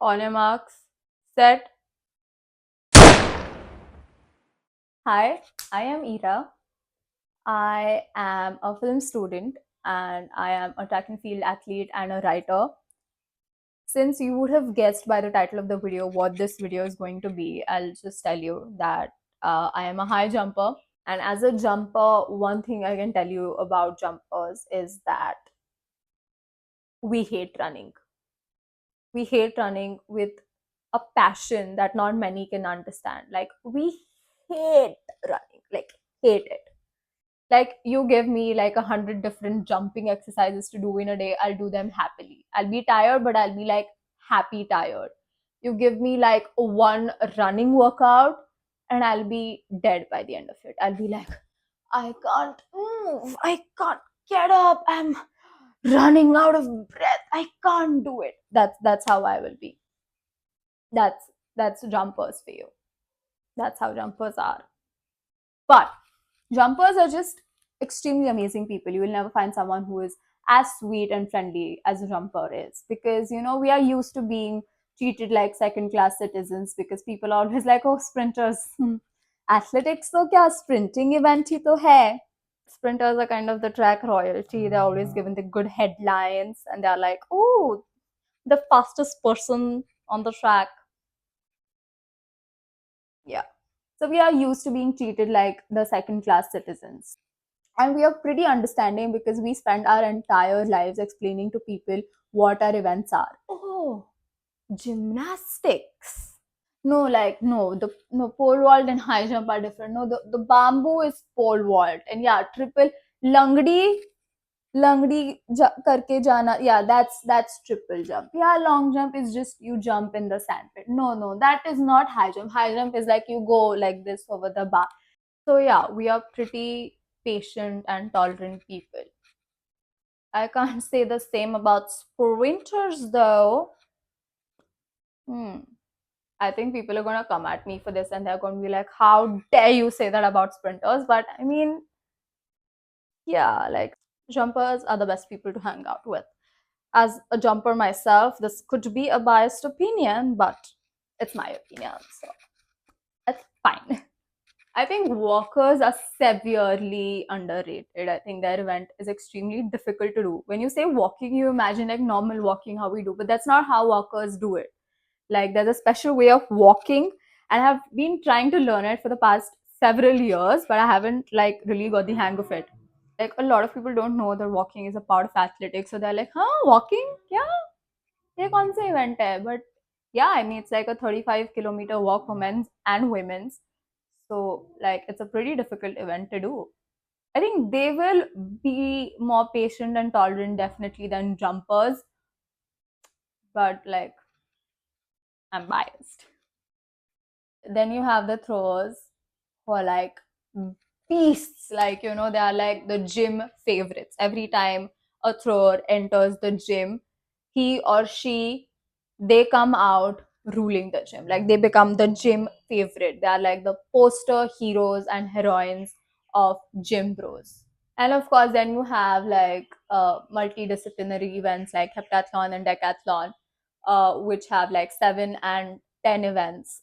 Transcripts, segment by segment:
On your marks, set. Hi, I am Ira. I am a film student and I am a track and field athlete and a writer. Since you would have guessed by the title of the video what this video is going to be, I'll just tell you that I am a high jumper. And as a jumper, one thing I can tell you about jumpers is that we hate running. We hate running with a passion that not many can understand. Like, we hate running, like, hate it. Like, you give me like 100 different jumping exercises to do in a day, I'll do them happily. I'll be tired, but I'll be like happy tired. You give me like one running workout, and I'll be dead by the end of it. I'll be like, I can't move, I can't get up, I'm running out of breath, I can't do it. That's how I will be. That's jumpers for you. That's how jumpers are. But jumpers are just extremely amazing people. You will never find someone who is as sweet and friendly as a jumper is, because we are used to being treated like second class citizens, because people are always like, oh, sprinters. Athletics to kya, sprinting event hi to hai. Sprinters are kind of the track royalty. They're always given the good headlines, and they're like, oh, the fastest person on the track. Yeah. So we are used to being treated like the second class citizens. And we are pretty understanding because we spend our entire lives explaining to people what our events are. Oh, gymnastics. No, like, no, the no pole vault and high jump are different. No, the bamboo is pole vault. And yeah, triple langdi karke jana. Yeah, that's triple jump. Yeah, long jump is just you jump in the sandpit. No, that is not high jump. High jump is like you go like this over the bar. So yeah, we are pretty patient and tolerant people. I can't say the same about sprinters though. Hmm. I think people are gonna come at me for this and they're gonna be like, how dare you say that about sprinters? But I mean, yeah, like, jumpers are the best people to hang out with. As a jumper myself, this could be a biased opinion, but it's my opinion, so that's fine. I think walkers are severely underrated. I think their event is extremely difficult to do. When you say walking, you imagine like normal walking, how we do, but that's not how walkers do it. Like, there's a special way of walking, and I've been trying to learn it for the past several years, but I haven't like really got the hang of it. Like, a lot of people don't know that walking is a part of athletics, so they're like, huh, walking? Yeah, ये कौन सा event है? But yeah, I mean, it's like a 35-kilometer walk for men's and women's. So, like, it's a pretty difficult event to do. I think they will be more patient and tolerant definitely than jumpers, but like, I'm biased. Then you have the throwers who are like beasts. Like, they are like the gym favorites. Every time a thrower enters the gym, he or she, they come out ruling the gym. Like, they become the gym favorite. They are like the poster heroes and heroines of gym bros. And of course, then you have like multidisciplinary events like heptathlon and decathlon, which have like 7 and 10 events,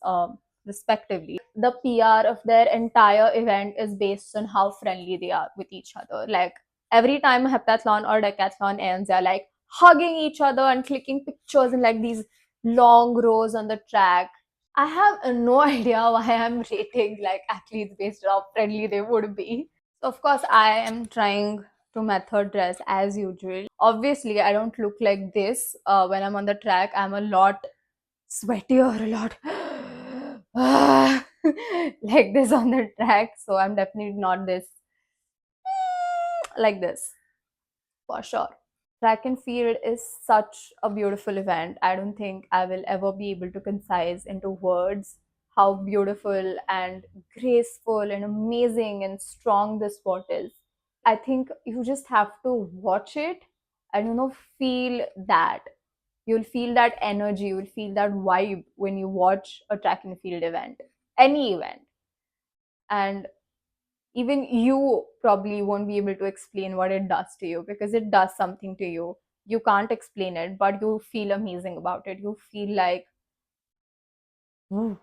respectively. The PR of their entire event is based on how friendly they are with each other. Like, every time a heptathlon or decathlon ends, they're like hugging each other and clicking pictures in like these long rows on the track. I have no idea why I'm rating like athletes based on how friendly they would be. So of course, I am trying to method dress as usual. Obviously, I don't look like this when I'm on the track. I'm a lot sweatier, a lot like this on the track. So I'm definitely not this like this for sure. Track and field is such a beautiful event. I don't think I will ever be able to concise into words how beautiful and graceful and amazing and strong this sport is. I think you just have to watch it and feel that. You'll feel that energy, you'll feel that vibe when you watch a track and field event, any event. And even you probably won't be able to explain what it does to you, because it does something to you. You can't explain it, but you feel amazing about it. You feel like, "Woo."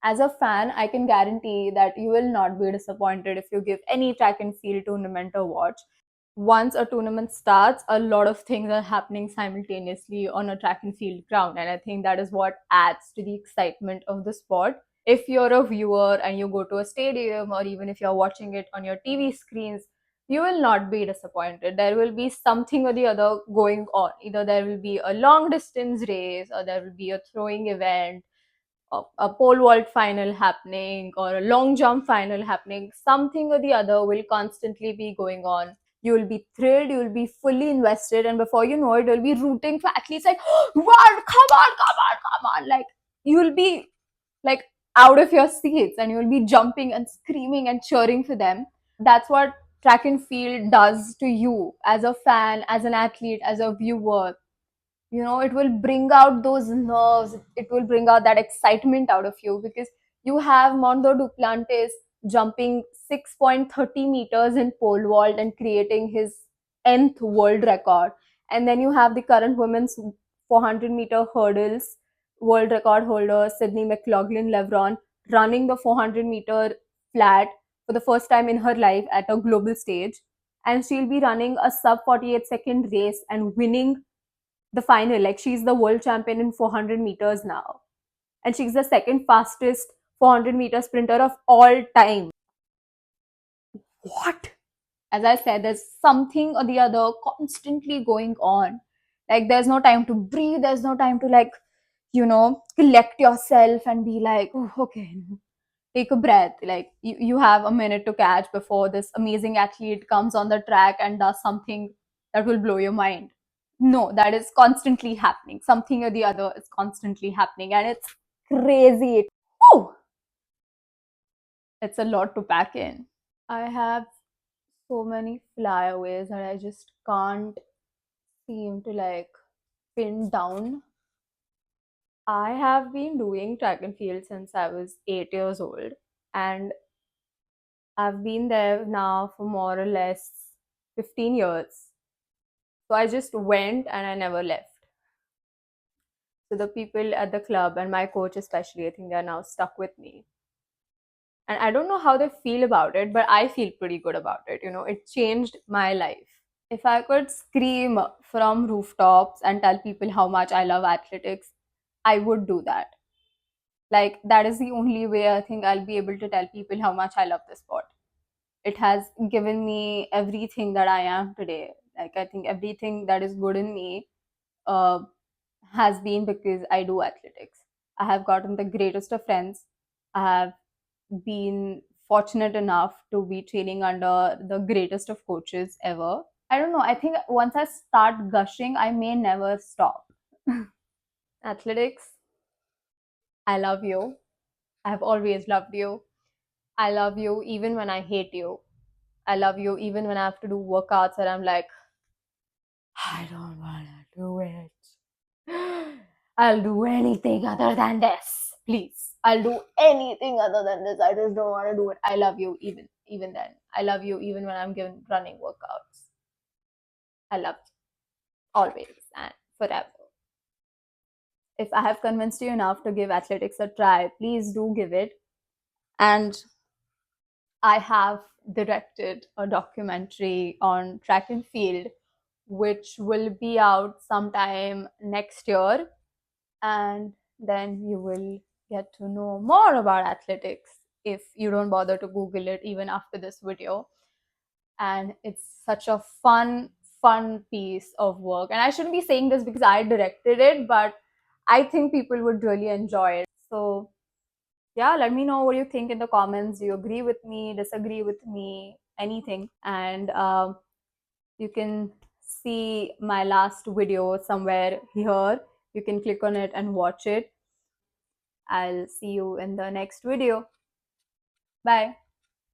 As a fan, I can guarantee that you will not be disappointed if you give any track and field tournament a watch. Once a tournament starts, a lot of things are happening simultaneously on a track and field ground. And I think that is what adds to the excitement of the sport. If you're a viewer and you go to a stadium, or even if you're watching it on your TV screens, you will not be disappointed. There will be something or the other going on. Either there will be a long distance race, or there will be a throwing event, a pole vault final happening, or a long jump final happening. Something or the other will constantly be going on. You will be thrilled, you will be fully invested, and before you know it, you'll be rooting for athletes like, "Wow, come on!" Like, you will be like out of your seats, and you'll be jumping and screaming and cheering for them. That's what track and field does to you as a fan, as an athlete, as a viewer. It will bring out those nerves, it will bring out that excitement out of you, because you have Mondo Duplantis jumping 6.30 meters in pole vault and creating his nth world record. And then you have the current women's 400-meter hurdles world record holder Sydney McLaughlin-Levrone running the 400-meter flat for the first time in her life at a global stage, and she'll be running a sub 48-second race and winning the final. Like, she's the world champion in 400 meters now, and she's the second fastest 400-meter sprinter of all time. What? As I said, there's something or the other constantly going on. Like, there's no time to breathe, there's no time to, like, collect yourself and be like, "Oh, okay, take a breath." Like, you have a minute to catch before this amazing athlete comes on the track and does something that will blow your mind. No, that is constantly happening. Something or the other is constantly happening, and it's crazy. Whew! It's a lot to pack in. I have so many flyaways that I just can't seem to, like, pin down. I have been doing track and field since I was 8 years old, and I've been there now for more or less 15 years. So I just went and I never left. So the people at the club and my coach especially, I think they're now stuck with me. And I don't know how they feel about it, but I feel pretty good about it. It changed my life. If I could scream from rooftops and tell people how much I love athletics, I would do that. Like, that is the only way I think I'll be able to tell people how much I love the sport. It has given me everything that I am today. Like, I think everything that is good in me uh, has been because I do athletics. I have gotten the greatest of friends. I have been fortunate enough to be training under the greatest of coaches ever. I don't know. I think once I start gushing, I may never stop. Athletics, I love you. I have always loved you. I love you even when I hate you. I love you even when I have to do workouts and I'm like, "I don't want to do it. I'll do anything other than this. Please. I'll do anything other than this. I just don't want to do it." I love you even then. I love you even when I'm given running workouts. I love you always and forever. If I have convinced you enough to give athletics a try, please do give it. And I have directed a documentary on track and field, which will be out sometime next year. And then you will get to know more about athletics if you don't bother to Google it even after this video. And it's such a fun piece of work. And I shouldn't be saying this because I directed it, but I think people would really enjoy it. So yeah, let me know what you think in the comments. Do you agree with me, disagree with me, anything? And you can see my last video somewhere here. You can click on it and watch it. I'll see you in the next video. Bye.